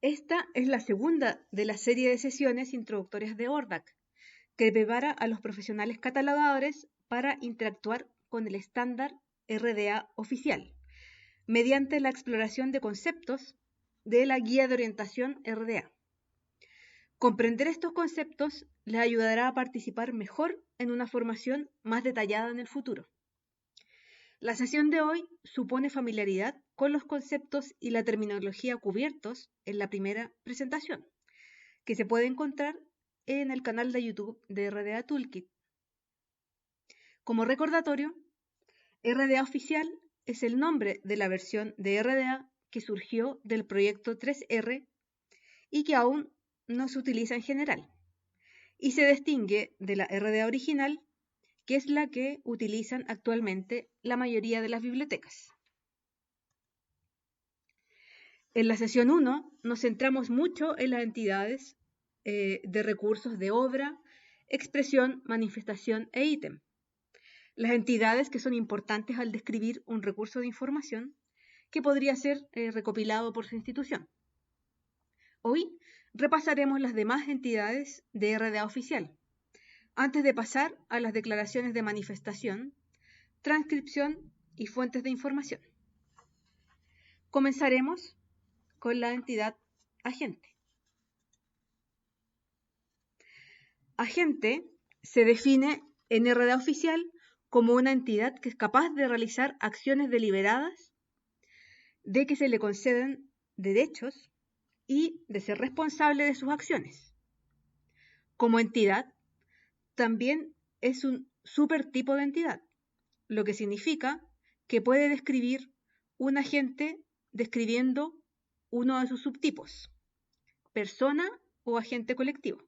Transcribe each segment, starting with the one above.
Esta es la segunda de la serie de sesiones introductorias de ORDAC, que prepara a los profesionales catalogadores para interactuar con el estándar RDA oficial, mediante la exploración de conceptos de la guía de orientación RDA. Comprender estos conceptos les ayudará a participar mejor en una formación más detallada en el futuro. La sesión de hoy supone familiaridad con los conceptos y la terminología cubiertos en la primera presentación, que se puede encontrar en el canal de YouTube de RDA Toolkit. Como recordatorio, RDA Oficial es el nombre de la versión de RDA que surgió del proyecto 3R y que aún no se utiliza en general, y se distingue de la RDA original, que es la que utilizan actualmente la mayoría de las bibliotecas. En la sesión 1 nos centramos mucho en las entidades de recursos de obra, expresión, manifestación e ítem. Las entidades que son importantes al describir un recurso de información que podría ser recopilado por su institución. Hoy repasaremos las demás entidades de RDA oficial, antes de pasar a las declaraciones de manifestación, transcripción y fuentes de información. Comenzaremos con la entidad agente. Agente se define en RDA oficial como una entidad que es capaz de realizar acciones deliberadas, de que se le conceden derechos y de ser responsable de sus acciones. Como entidad, también es un supertipo de entidad, lo que significa que puede describir un agente describiendo uno de sus subtipos, persona o agente colectivo.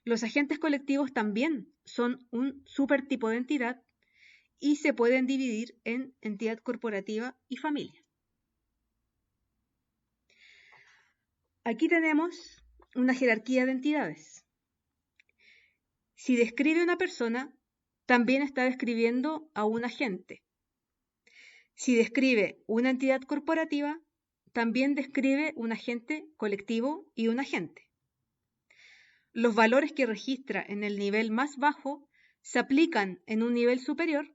Los agentes colectivos también son un supertipo de entidad y se pueden dividir en entidad corporativa y familia. Aquí tenemos una jerarquía de entidades. Si describe una persona, también está describiendo a un agente. Si describe una entidad corporativa, también describe un agente colectivo y un agente. Los valores que registra en el nivel más bajo se aplican en un nivel superior,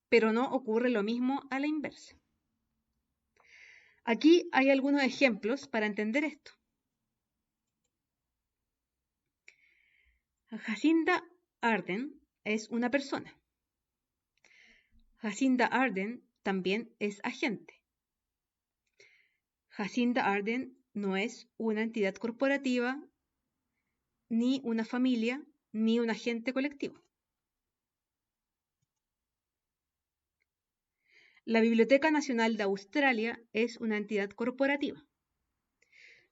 pero no ocurre lo mismo a la inversa. Aquí hay algunos ejemplos para entender esto. Jacinda Arden es una persona. Jacinda Arden también es agente. Jacinda Arden no es una entidad corporativa, ni una familia, ni un agente colectivo. La Biblioteca Nacional de Australia es una entidad corporativa.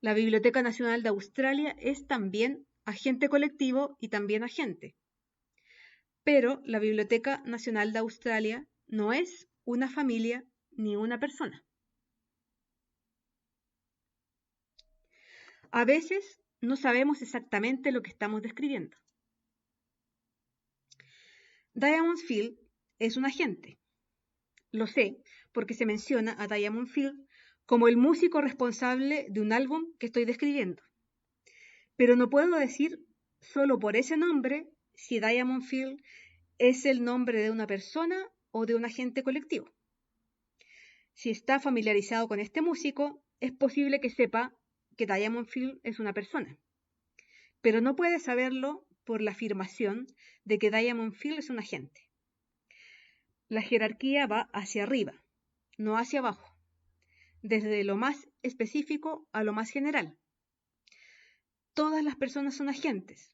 La Biblioteca Nacional de Australia es también agente colectivo y también agente. Pero la Biblioteca Nacional de Australia no es una familia ni una persona. A veces no sabemos exactamente lo que estamos describiendo. Diamond Field es un agente. Lo sé porque se menciona a Diamond Field como el músico responsable de un álbum que estoy describiendo. Pero no puedo decir solo por ese nombre si Diamond Field es el nombre de una persona o de un agente colectivo. Si está familiarizado con este músico, es posible que sepa que Diamond Field es una persona. Pero no puede saberlo por la afirmación de que Diamond Field es un agente. La jerarquía va hacia arriba, no hacia abajo, desde lo más específico a lo más general. Todas las personas son agentes,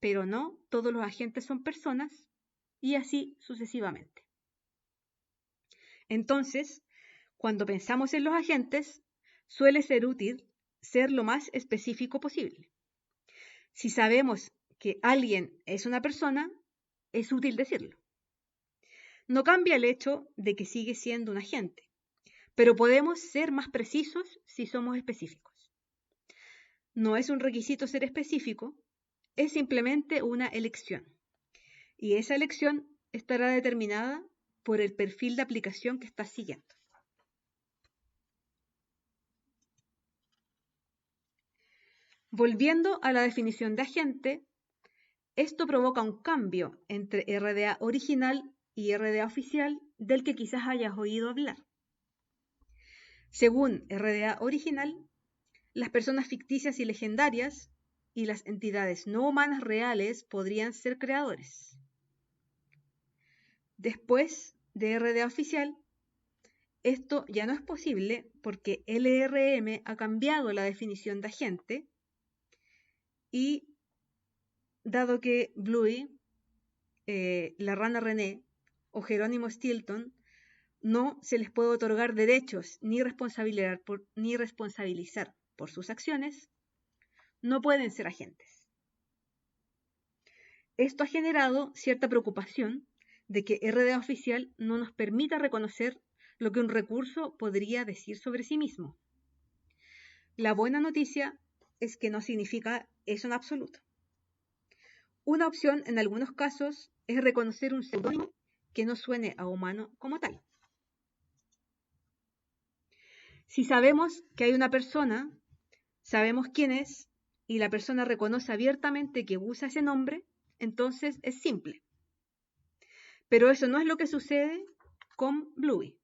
pero no todos los agentes son personas, y así sucesivamente. Entonces, cuando pensamos en los agentes, suele ser útil ser lo más específico posible. Si sabemos que alguien es una persona, es útil decirlo. No cambia el hecho de que sigue siendo un agente, pero podemos ser más precisos si somos específicos. No es un requisito ser específico, es simplemente una elección. Y esa elección estará determinada por el perfil de aplicación que estás siguiendo. Volviendo a la definición de agente, esto provoca un cambio entre RDA original y RDA oficial del que quizás hayas oído hablar. Según RDA original, las personas ficticias y legendarias y las entidades no humanas reales podrían ser creadores. Después de RDA oficial, esto ya no es posible porque LRM ha cambiado la definición de agente y dado que Bluey, la rana René o Jerónimo Stilton no se les puede otorgar derechos ni responsabilizar por sus acciones, no pueden ser agentes. Esto ha generado cierta preocupación de que RDA oficial no nos permita reconocer lo que un recurso podría decir sobre sí mismo. La buena noticia es que no significa eso en absoluto. Una opción en algunos casos es reconocer un seudónimo que no suene a humano como tal. Si sabemos que hay una persona, sabemos quién es, y la persona reconoce abiertamente que usa ese nombre, entonces es simple. Pero eso no es lo que sucede con Bluey.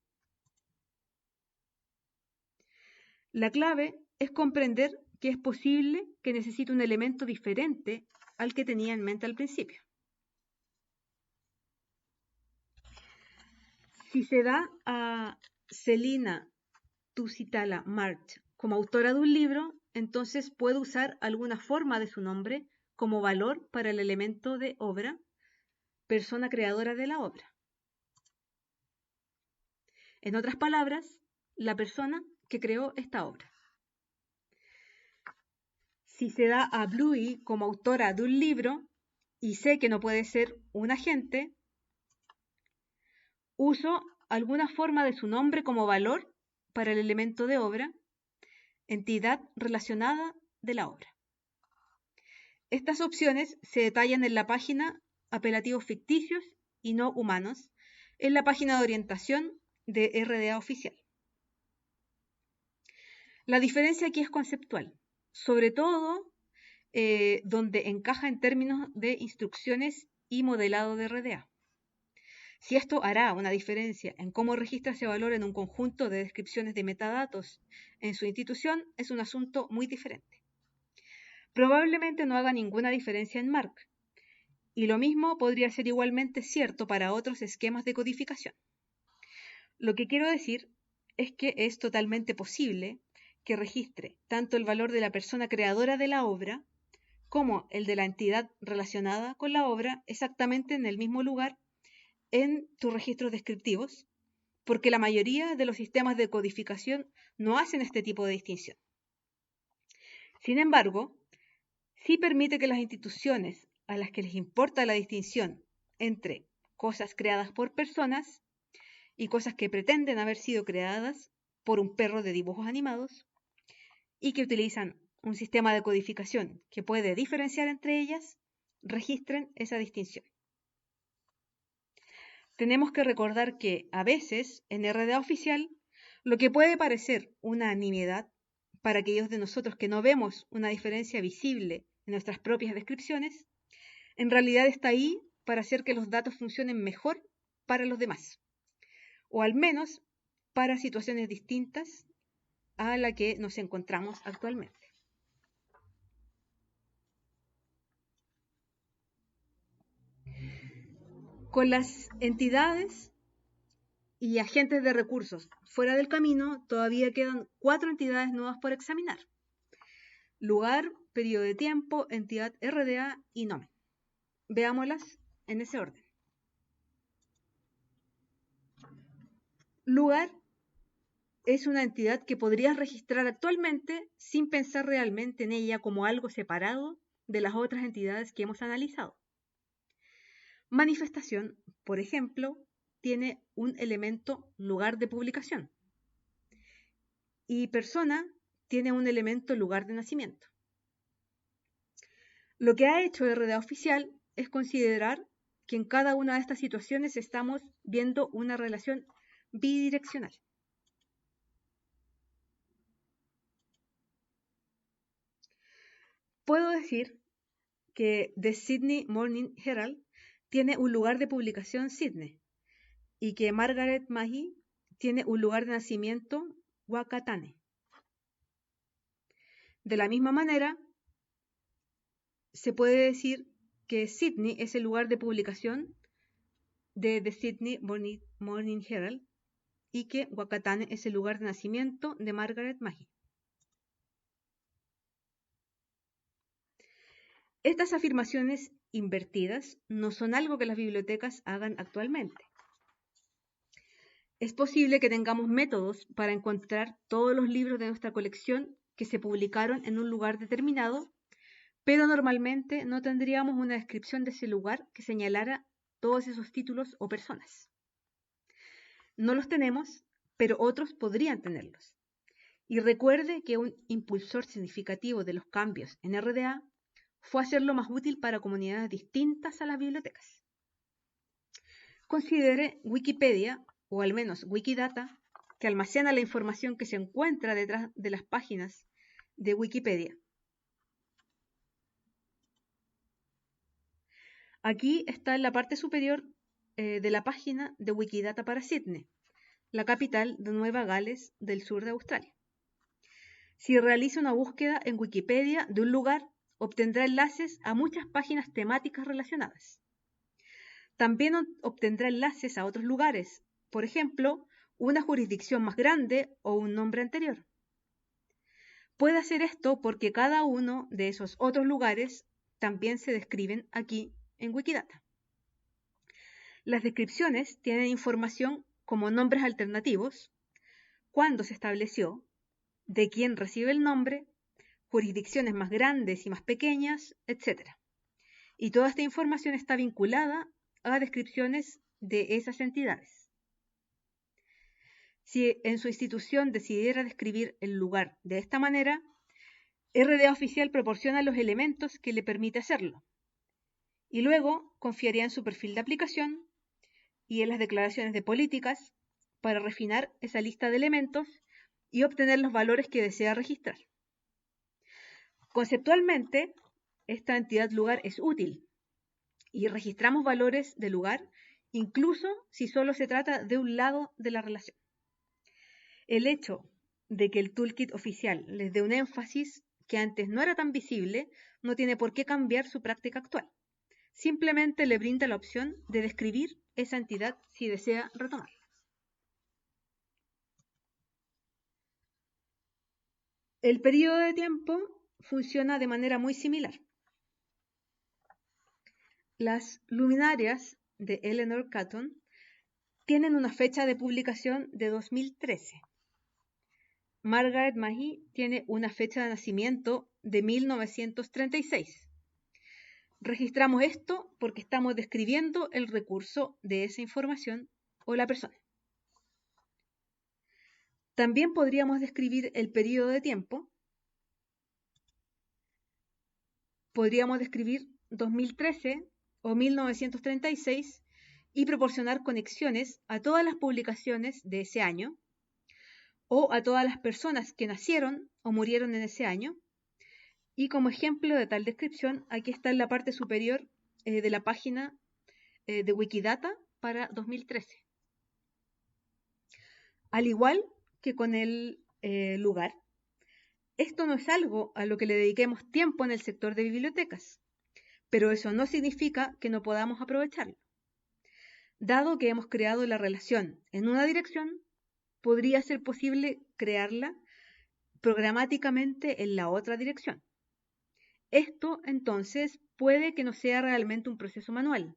La clave es comprender que es posible que necesite un elemento diferente al que tenía en mente al principio. Si se da a Celina Tusitala March como autora de un libro, entonces puede usar alguna forma de su nombre como valor para el elemento de obra, persona creadora de la obra. En otras palabras, la persona que creó esta obra. Si se da a Bluey como autora de un libro y sé que no puede ser un agente, uso alguna forma de su nombre como valor para el elemento de obra, entidad relacionada de la obra. Estas opciones se detallan en la página Apelativos ficticios y no humanos, en la página de orientación de RDA oficial. La diferencia aquí es conceptual, sobre todo donde encaja en términos de instrucciones y modelado de RDA. Si esto hará una diferencia en cómo registra ese valor en un conjunto de descripciones de metadatos en su institución, es un asunto muy diferente. Probablemente no haga ninguna diferencia en MARC, y lo mismo podría ser igualmente cierto para otros esquemas de codificación. Lo que quiero decir es que es totalmente posible que registre tanto el valor de la persona creadora de la obra como el de la entidad relacionada con la obra exactamente en el mismo lugar en tus registros descriptivos, porque la mayoría de los sistemas de codificación no hacen este tipo de distinción. Sin embargo, sí permite que las instituciones a las que les importa la distinción entre cosas creadas por personas y cosas que pretenden haber sido creadas por un perro de dibujos animados y que utilizan un sistema de codificación que puede diferenciar entre ellas, registren esa distinción. Tenemos que recordar que a veces en RDA oficial lo que puede parecer una nimiedad para aquellos de nosotros que no vemos una diferencia visible en nuestras propias descripciones, en realidad está ahí para hacer que los datos funcionen mejor para los demás, o al menos para situaciones distintas a la que nos encontramos actualmente. Con las entidades y agentes de recursos fuera del camino, todavía quedan 4 entidades nuevas por examinar. Lugar, periodo de tiempo, entidad RDA y nomen. Veámoslas en ese orden. Lugar es una entidad que podrías registrar actualmente sin pensar realmente en ella como algo separado de las otras entidades que hemos analizado. Manifestación, por ejemplo, tiene un elemento lugar de publicación. Y persona tiene un elemento lugar de nacimiento. Lo que ha hecho RDA oficial es considerar que en cada una de estas situaciones estamos viendo una relación bidireccional. puedo decir que The Sydney Morning Herald tiene un lugar de publicación Sydney y que Margaret Mahy tiene un lugar de nacimiento Whakatane. De la misma manera, se puede decir que Sydney es el lugar de publicación de The Sydney Morning Herald y que Whakatane es el lugar de nacimiento de Margaret Mahy. Estas afirmaciones invertidas no son algo que las bibliotecas hagan actualmente. Es posible que tengamos métodos para encontrar todos los libros de nuestra colección que se publicaron en un lugar determinado, pero normalmente no tendríamos una descripción de ese lugar que señalara todos esos títulos o personas. No los tenemos, pero otros podrían tenerlos. Y recuerde que un impulsor significativo de los cambios en RDA fue hacerlo más útil para comunidades distintas a las bibliotecas. Considere Wikipedia, o al menos Wikidata, que almacena la información que se encuentra detrás de las páginas de Wikipedia. Aquí está en la parte superior de la página de Wikidata para Sydney, la capital de Nueva Gales del sur de Australia. Si realiza una búsqueda en Wikipedia de un lugar, obtendrá enlaces a muchas páginas temáticas relacionadas. También obtendrá enlaces a otros lugares, por ejemplo, una jurisdicción más grande o un nombre anterior. Puede hacer esto porque cada uno de esos otros lugares también se describen aquí en Wikidata. Las descripciones tienen información como nombres alternativos, cuándo se estableció, de quién recibe el nombre, jurisdicciones más grandes y más pequeñas, etc. Y toda esta información está vinculada a descripciones de esas entidades. Si en su institución decidiera describir el lugar de esta manera, RDA Oficial proporciona los elementos que le permite hacerlo. Y luego confiaría en su perfil de aplicación y en las declaraciones de políticas para refinar esa lista de elementos y obtener los valores que desea registrar. Conceptualmente, esta entidad lugar es útil y registramos valores de lugar incluso si solo se trata de un lado de la relación. El hecho de que el toolkit oficial les dé un énfasis que antes no era tan visible no tiene por qué cambiar su práctica actual. Simplemente le brinda la opción de describir esa entidad si desea retomarla. El periodo de tiempo funciona de manera muy similar. Las luminarias de Eleanor Catton tienen una fecha de publicación de 2013. Margaret Mahy tiene una fecha de nacimiento de 1936. Registramos esto porque estamos describiendo el recurso de esa información o la persona. También podríamos describir el periodo de tiempo. Podríamos describir 2013 o 1936 y proporcionar conexiones a todas las publicaciones de ese año o a todas las personas que nacieron o murieron en ese año. Y como ejemplo de tal descripción, aquí está en la parte superior de la página de Wikidata para 2013. Al igual que con el lugar, esto no es algo a lo que le dediquemos tiempo en el sector de bibliotecas, pero eso no significa que no podamos aprovecharlo. Dado que hemos creado la relación en una dirección, podría ser posible crearla programáticamente en la otra dirección. Esto, entonces, puede que no sea realmente un proceso manual,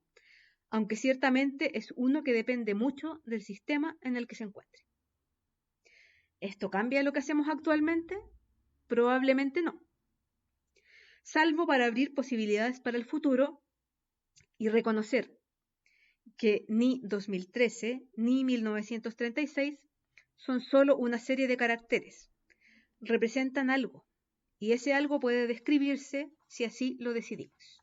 aunque ciertamente es uno que depende mucho del sistema en el que se encuentre. ¿Esto cambia lo que hacemos actualmente? Probablemente no. Salvo para abrir posibilidades para el futuro y reconocer que ni 2013 ni 1936 son solo una serie de caracteres. Representan algo, y ese algo puede describirse si así lo decidimos.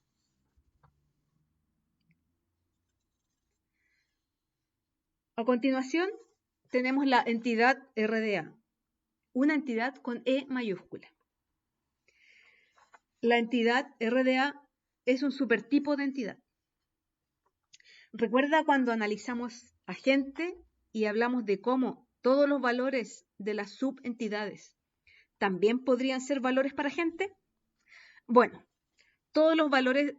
A continuación, tenemos la entidad RDA, una entidad con E mayúscula. la entidad RDA es un supertipo de entidad. Recuerda cuando analizamos agente y hablamos de cómo todos los valores de las subentidades también podrían ser valores para agente. Bueno, todos los valores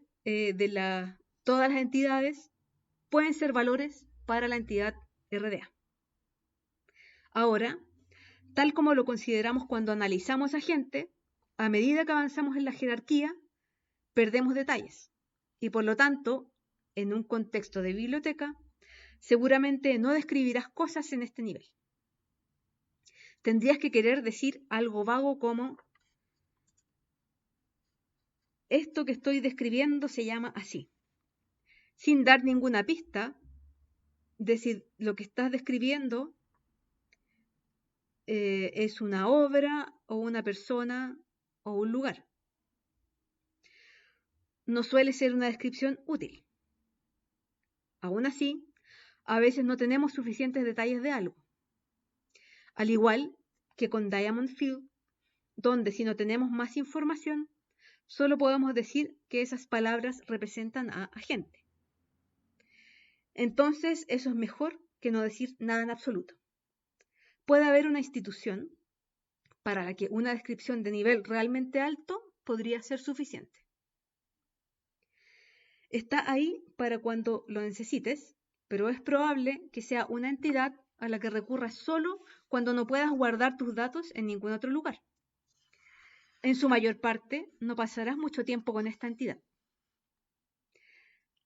todas las entidades pueden ser valores para la entidad RDA. Ahora, tal como lo consideramos cuando analizamos agente, a medida que avanzamos en la jerarquía, perdemos detalles y por lo tanto, en un contexto de biblioteca, seguramente no describirás cosas en este nivel. Tendrías que querer decir algo vago como esto que estoy describiendo se llama así, sin dar ninguna pista de si lo que estás describiendo es una obra o una persona o un lugar. No suele ser una descripción útil. Aún así, a veces no tenemos suficientes detalles de algo. Al igual que con Diamond Field, donde si no tenemos más información, solo podemos decir que esas palabras representan a agente. Entonces, eso es mejor que no decir nada en absoluto. Puede haber una institución para la que una descripción de nivel realmente alto podría ser suficiente. Está ahí para cuando lo necesites, pero es probable que sea una entidad a la que recurras solo cuando no puedas guardar tus datos en ningún otro lugar. En su mayor parte, no pasarás mucho tiempo con esta entidad.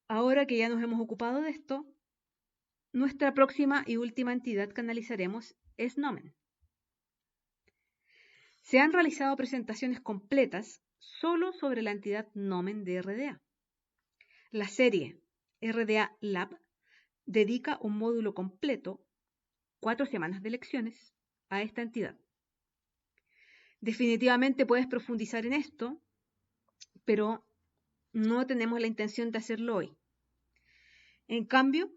Ahora que ya nos hemos ocupado de esto, nuestra próxima y última entidad que analizaremos es Nomen. Se han realizado presentaciones completas solo sobre la entidad Nomen de RDA. La serie RDA Lab dedica un módulo completo, 4 semanas de lecciones, a esta entidad. Definitivamente puedes profundizar en esto, pero no tenemos la intención de hacerlo hoy. En cambio,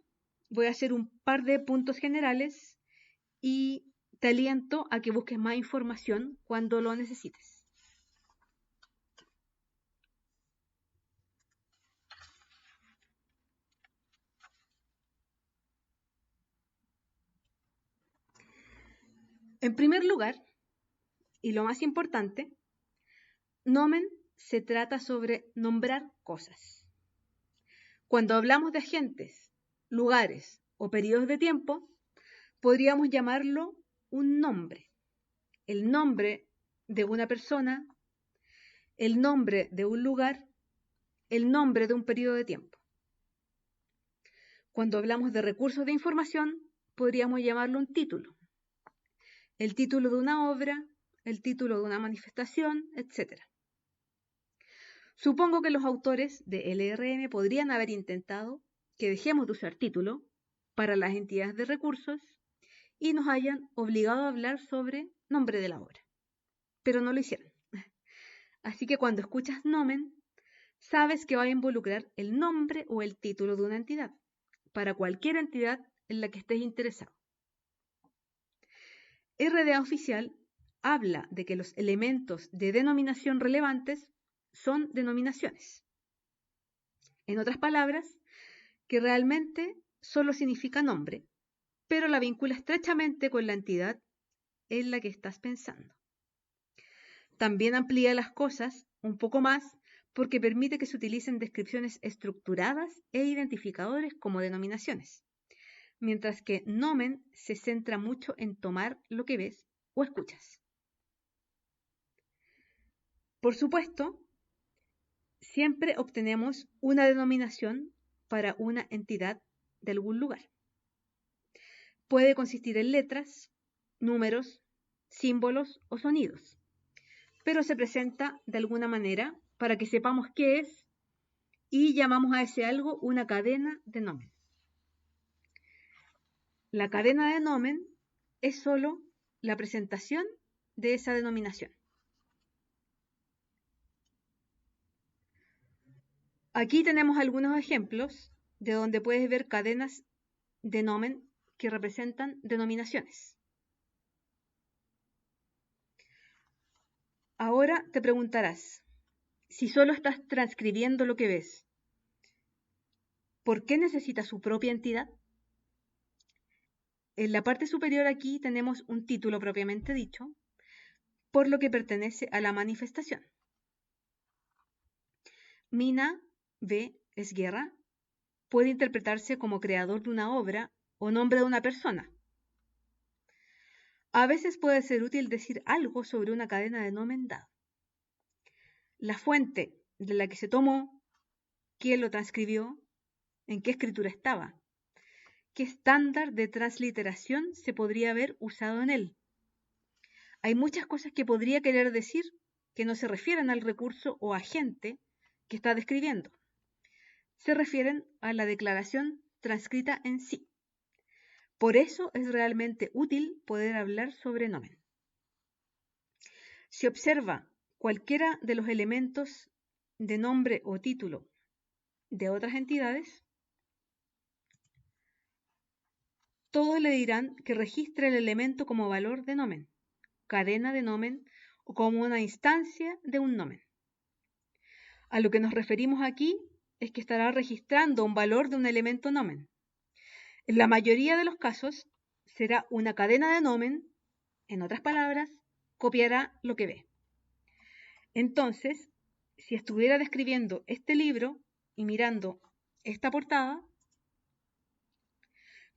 voy a hacer un par de puntos generales y te aliento a que busques más información cuando lo necesites. En primer lugar, y lo más importante, Nomen se trata sobre nombrar cosas. Cuando hablamos de agentes, lugares o periodos de tiempo, podríamos llamarlo un nombre. El nombre de una persona, el nombre de un lugar, el nombre de un periodo de tiempo. Cuando hablamos de recursos de información, podríamos llamarlo un título. El título de una obra, el título de una manifestación, etc. Supongo que los autores de LRM podrían haber intentado que dejemos de usar título para las entidades de recursos y nos hayan obligado a hablar sobre nombre de la obra. Pero no lo hicieron. Así que cuando escuchas nomen, sabes que va a involucrar el nombre o el título de una entidad, para cualquier entidad en la que estés interesado. RDA oficial habla de que los elementos de denominación relevantes son denominaciones. En otras palabras, que realmente solo significa nombre, pero la vincula estrechamente con la entidad en la que estás pensando. También amplía las cosas un poco más porque permite que se utilicen descripciones estructuradas e identificadores como denominaciones, mientras que nomen se centra mucho en tomar lo que ves o escuchas. Por supuesto, siempre obtenemos una denominación para una entidad de algún lugar. Puede consistir en letras, números, símbolos o sonidos, pero se presenta de alguna manera para que sepamos qué es y llamamos a ese algo una cadena de nomen. La cadena de nomen es solo la presentación de esa denominación. Aquí tenemos algunos ejemplos de donde puedes ver cadenas de nomen que representan denominaciones. Ahora te preguntarás, si solo estás transcribiendo lo que ves, ¿por qué necesita su propia entidad? En la parte superior aquí tenemos un título propiamente dicho, por lo que pertenece a la manifestación. Mina B. Esguerra puede interpretarse como creador de una obra o nombre de una persona. A veces puede ser útil decir algo sobre una cadena de nomen dado. La fuente de la que se tomó, quién lo transcribió, en qué escritura estaba, qué estándar de transliteración se podría haber usado en él. Hay muchas cosas que podría querer decir que no se refieren al recurso o agente que está describiendo. Se refieren a la declaración transcrita en sí. Por eso es realmente útil poder hablar sobre nomen. Si observa cualquiera de los elementos de nombre o título de otras entidades, todos le dirán que registre el elemento como valor de nomen, cadena de nomen o como una instancia de un nomen. A lo que nos referimos aquí es que estará registrando un valor de un elemento nomen. En la mayoría de los casos será una cadena de nomen, en otras palabras, copiará lo que ve. Entonces, si estuviera describiendo este libro y mirando esta portada,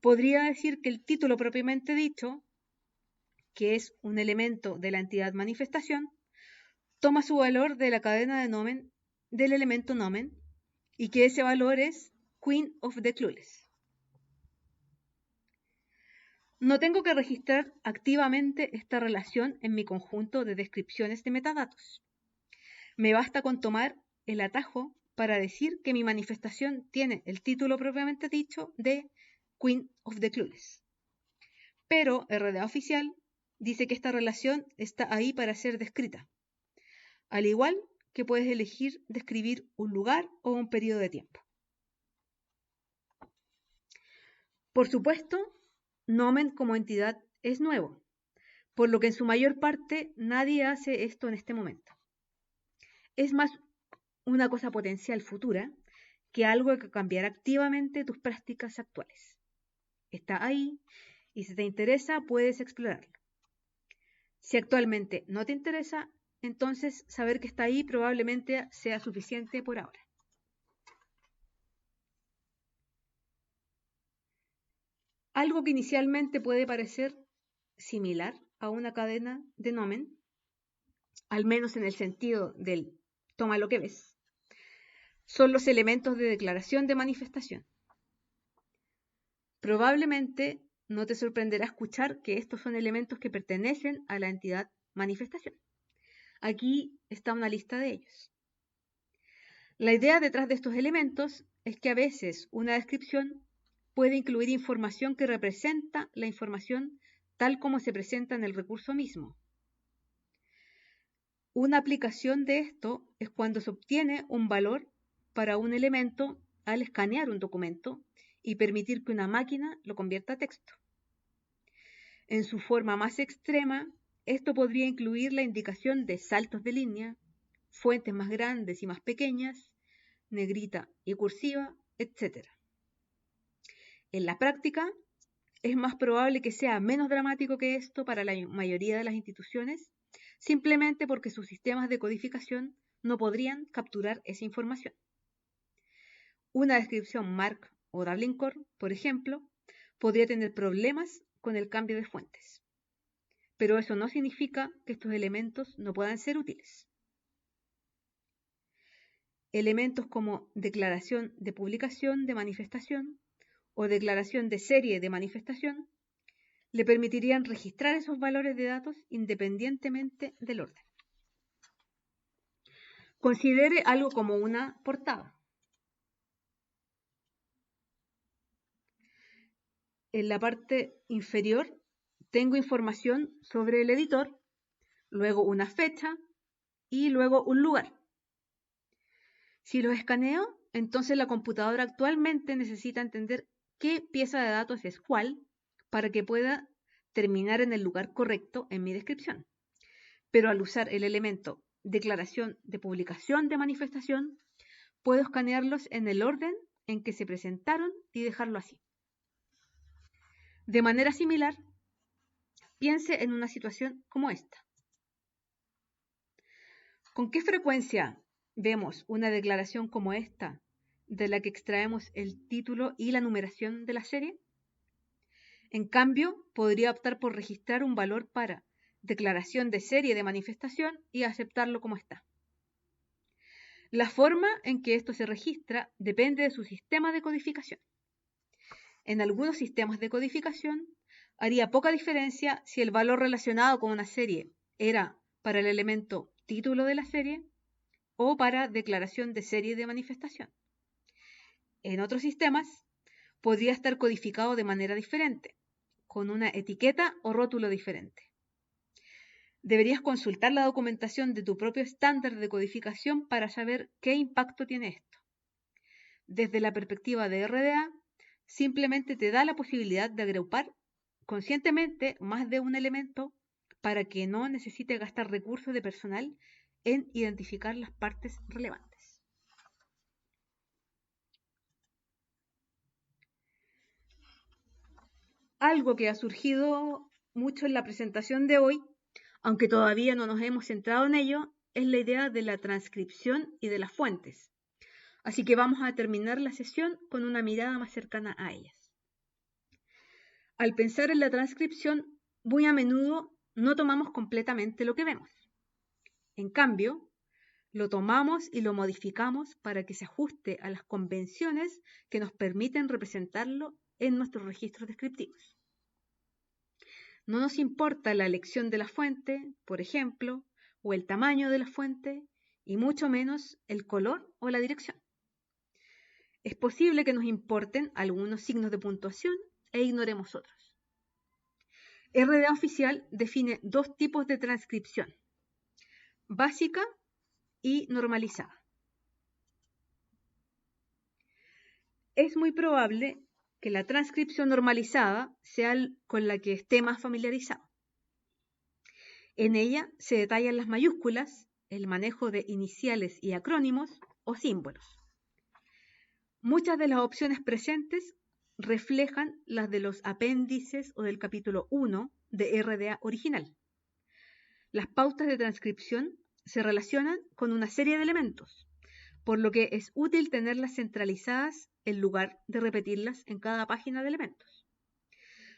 podría decir que el título propiamente dicho, que es un elemento de la entidad manifestación, toma su valor de la cadena de nomen del elemento nomen y que ese valor es Queen of the Clueless. No tengo que registrar activamente esta relación en mi conjunto de descripciones de metadatos. Me basta con tomar el atajo para decir que mi manifestación tiene el título propiamente dicho de Queen of the Clueless. Pero RDA oficial dice que esta relación está ahí para ser descrita, al igual que puedes elegir describir un lugar o un periodo de tiempo. Por supuesto, nomen como entidad es nuevo, por lo que en su mayor parte nadie hace esto en este momento. Es más una cosa potencial futura que algo que cambiará activamente tus prácticas actuales. Está ahí y si te interesa puedes explorarlo. Si actualmente no te interesa, entonces saber que está ahí probablemente sea suficiente por ahora. Algo que inicialmente puede parecer similar a una cadena de nomen, al menos en el sentido del toma lo que ves, son los elementos de declaración de manifestación. Probablemente no te sorprenderá escuchar que estos son elementos que pertenecen a la entidad manifestación. Aquí está una lista de ellos. La idea detrás de estos elementos es que a veces una descripción puede incluir información que representa la información tal como se presenta en el recurso mismo. Una aplicación de esto es cuando se obtiene un valor para un elemento al escanear un documento y permitir que una máquina lo convierta a texto. En su forma más extrema, esto podría incluir la indicación de saltos de línea, fuentes más grandes y más pequeñas, negrita y cursiva, etc. En la práctica, es más probable que sea menos dramático que esto para la mayoría de las instituciones, simplemente porque sus sistemas de codificación no podrían capturar esa información. Una descripción MARC o Dublin Core, por ejemplo, podría tener problemas con el cambio de fuentes. Pero eso no significa que estos elementos no puedan ser útiles. Elementos como declaración de publicación de manifestación o declaración de serie de manifestación le permitirían registrar esos valores de datos independientemente del orden. Considere algo como una portada. En la parte inferior tengo información sobre el editor, luego una fecha y luego un lugar. Si los escaneo, entonces la computadora actualmente necesita entender qué pieza de datos es cuál para que pueda terminar en el lugar correcto en mi descripción. Pero al usar el elemento declaración de publicación de manifestación, puedo escanearlos en el orden en que se presentaron y dejarlo así. De manera similar, piense en una situación como esta. ¿Con qué frecuencia vemos una declaración como esta, de la que extraemos el título y la numeración de la serie? En cambio, podría optar por registrar un valor para declaración de serie de manifestación y aceptarlo como está. La forma en que esto se registra depende de su sistema de codificación. En algunos sistemas de codificación, haría poca diferencia si el valor relacionado con una serie era para el elemento título de la serie o para declaración de serie de manifestación. En otros sistemas, podría estar codificado de manera diferente, con una etiqueta o rótulo diferente. Deberías consultar la documentación de tu propio estándar de codificación para saber qué impacto tiene esto. Desde la perspectiva de RDA, simplemente te da la posibilidad de agrupar conscientemente más de un elemento para que no necesite gastar recursos de personal en identificar las partes relevantes. Algo que ha surgido mucho en la presentación de hoy, aunque todavía no nos hemos centrado en ello, es la idea de la transcripción y de las fuentes. Así que vamos a terminar la sesión con una mirada más cercana a ellas. Al pensar en la transcripción, muy a menudo no tomamos completamente lo que vemos. En cambio, lo tomamos y lo modificamos para que se ajuste a las convenciones que nos permiten representarlo en nuestros registros descriptivos. No nos importa la elección de la fuente, por ejemplo, o el tamaño de la fuente, y mucho menos el color o la dirección. Es posible que nos importen algunos signos de puntuación e ignoremos otros. RDA oficial define dos tipos de transcripción: básica y normalizada. Es muy probable que la transcripción normalizada sea con la que esté más familiarizado. En ella se detallan las mayúsculas, el manejo de iniciales y acrónimos o símbolos. Muchas de las opciones presentes reflejan las de los apéndices o del capítulo 1 de RDA original. Las pautas de transcripción se relacionan con una serie de elementos, por lo que es útil tenerlas centralizadas en lugar de repetirlas en cada página de elementos.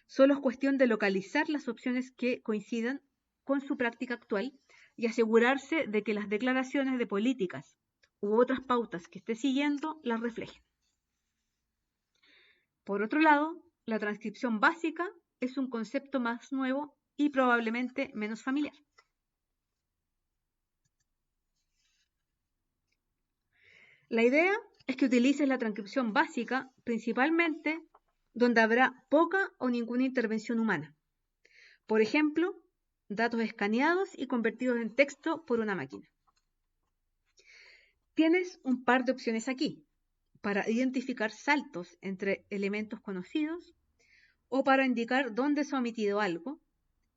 Solo es cuestión de localizar las opciones que coincidan con su práctica actual y asegurarse de que las declaraciones de políticas u otras pautas que esté siguiendo las reflejen. Por otro lado, la transcripción básica es un concepto más nuevo y probablemente menos familiar. La idea es que utilices la transcripción básica principalmente donde habrá poca o ninguna intervención humana. Por ejemplo, datos escaneados y convertidos en texto por una máquina. Tienes un par de opciones aquí para identificar saltos entre elementos conocidos o para indicar dónde se ha omitido algo,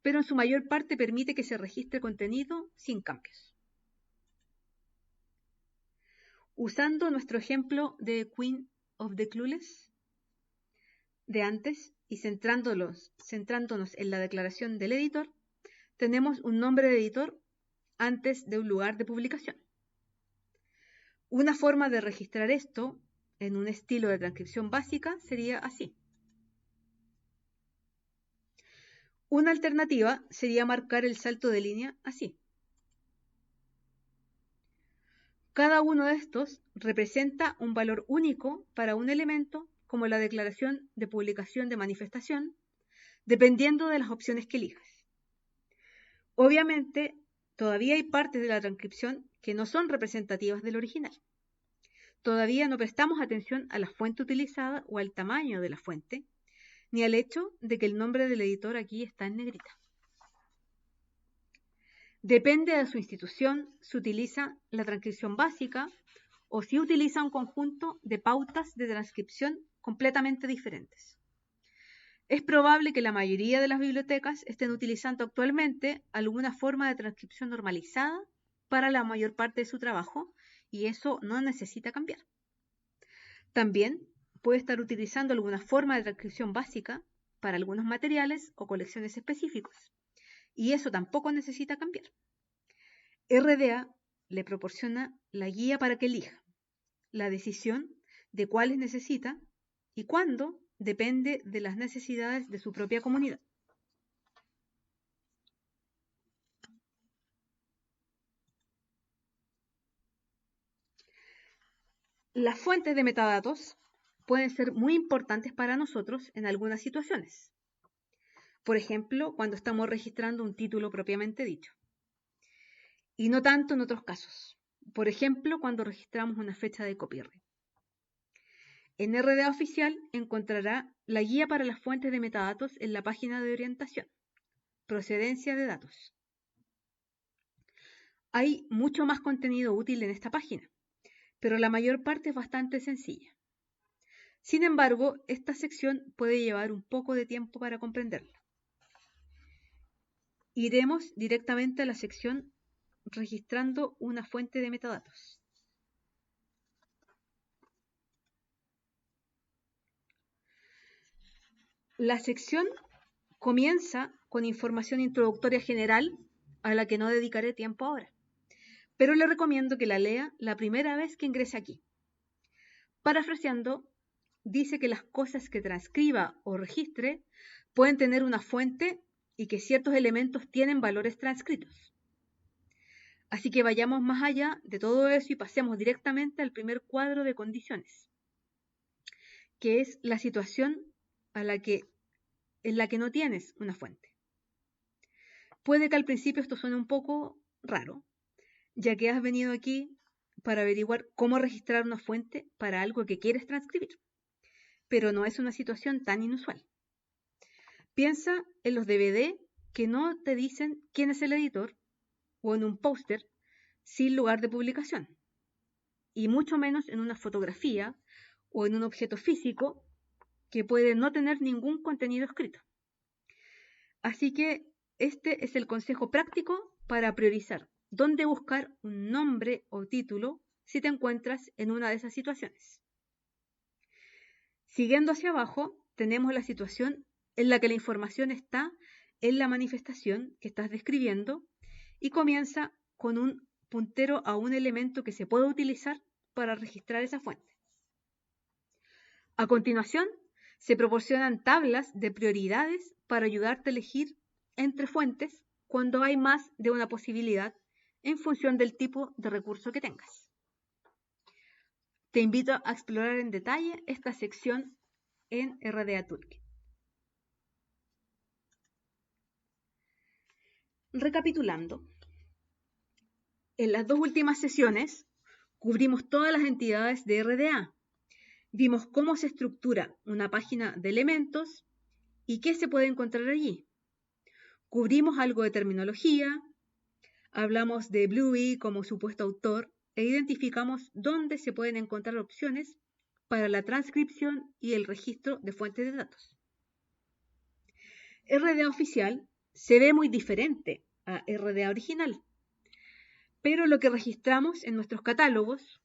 pero en su mayor parte permite que se registre contenido sin cambios. Usando nuestro ejemplo de Queen of the Clueless de antes y centrándonos en la declaración del editor, tenemos un nombre de editor antes de un lugar de publicación. Una forma de registrar esto en un estilo de transcripción básica sería así. Una alternativa sería marcar el salto de línea así. Cada uno de estos representa un valor único para un elemento, como la declaración de publicación de manifestación, dependiendo de las opciones que elijas. Obviamente, todavía hay partes de la transcripción que no son representativas del original. Todavía no prestamos atención a la fuente utilizada o al tamaño de la fuente, ni al hecho de que el nombre del editor aquí está en negrita. Depende de su institución, se utiliza la transcripción básica o si utiliza un conjunto de pautas de transcripción completamente diferentes. Es probable que la mayoría de las bibliotecas estén utilizando actualmente alguna forma de transcripción normalizada para la mayor parte de su trabajo y eso no necesita cambiar. También puede estar utilizando alguna forma de transcripción básica para algunos materiales o colecciones específicos y eso tampoco necesita cambiar. RDA le proporciona la guía para que elija. La decisión de cuáles necesita y cuándo depende de las necesidades de su propia comunidad. Las fuentes de metadatos pueden ser muy importantes para nosotros en algunas situaciones. Por ejemplo, cuando estamos registrando un título propiamente dicho. Y no tanto en otros casos. Por ejemplo, cuando registramos una fecha de copyright. En RDA Oficial encontrará la guía para las fuentes de metadatos en la página de orientación, procedencia de datos. Hay mucho más contenido útil en esta página, pero la mayor parte es bastante sencilla. Sin embargo, esta sección puede llevar un poco de tiempo para comprenderla. Iremos directamente a la sección registrando una fuente de metadatos. La sección comienza con información introductoria general a la que no dedicaré tiempo ahora, pero le recomiendo que la lea la primera vez que ingrese aquí. Parafraseando, dice que las cosas que transcriba o registre pueden tener una fuente y que ciertos elementos tienen valores transcritos. Así que vayamos más allá de todo eso y pasemos directamente al primer cuadro de condiciones, que es la situación en la que no tienes una fuente. Puede que al principio esto suene un poco raro, ya que has venido aquí para averiguar cómo registrar una fuente para algo que quieres transcribir, pero no es una situación tan inusual. Piensa en los DVD que no te dicen quién es el editor o en un póster sin lugar de publicación, y mucho menos en una fotografía o en un objeto físico que puede no tener ningún contenido escrito. Así que este es el consejo práctico para priorizar dónde buscar un nombre o título si te encuentras en una de esas situaciones. Siguiendo hacia abajo, tenemos la situación en la que la información está en la manifestación que estás describiendo y comienza con un puntero a un elemento que se puede utilizar para registrar esa fuente. A continuación, se proporcionan tablas de prioridades para ayudarte a elegir entre fuentes cuando hay más de una posibilidad en función del tipo de recurso que tengas. Te invito a explorar en detalle esta sección en RDA Toolkit. Recapitulando, en las dos últimas sesiones cubrimos todas las entidades de RDA. Vimos cómo se estructura una página de elementos y qué se puede encontrar allí. Cubrimos algo de terminología, hablamos de Bluey como supuesto autor e identificamos dónde se pueden encontrar opciones para la transcripción y el registro de fuentes de datos. RDA oficial se ve muy diferente a RDA original, pero lo que registramos en nuestros catálogos,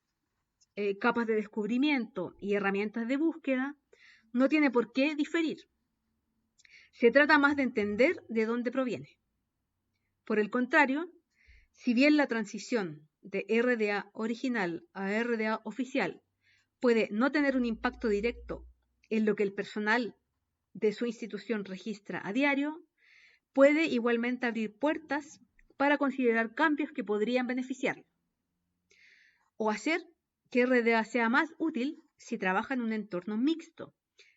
capas de descubrimiento y herramientas de búsqueda, no tiene por qué diferir. Se trata más de entender de dónde proviene. Por el contrario, si bien la transición de RDA original a RDA oficial puede no tener un impacto directo en lo que el personal de su institución registra a diario, puede igualmente abrir puertas para considerar cambios que podrían beneficiarlo o hacer que RDA sea más útil si trabaja en un entorno mixto,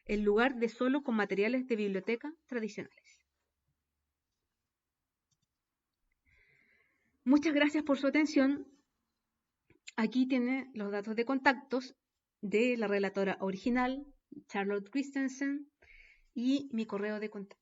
en lugar de solo con materiales de biblioteca tradicionales. Muchas gracias por su atención. Aquí tiene los datos de contactos de la relatora original, Charlotte Christensen, y mi correo de contacto.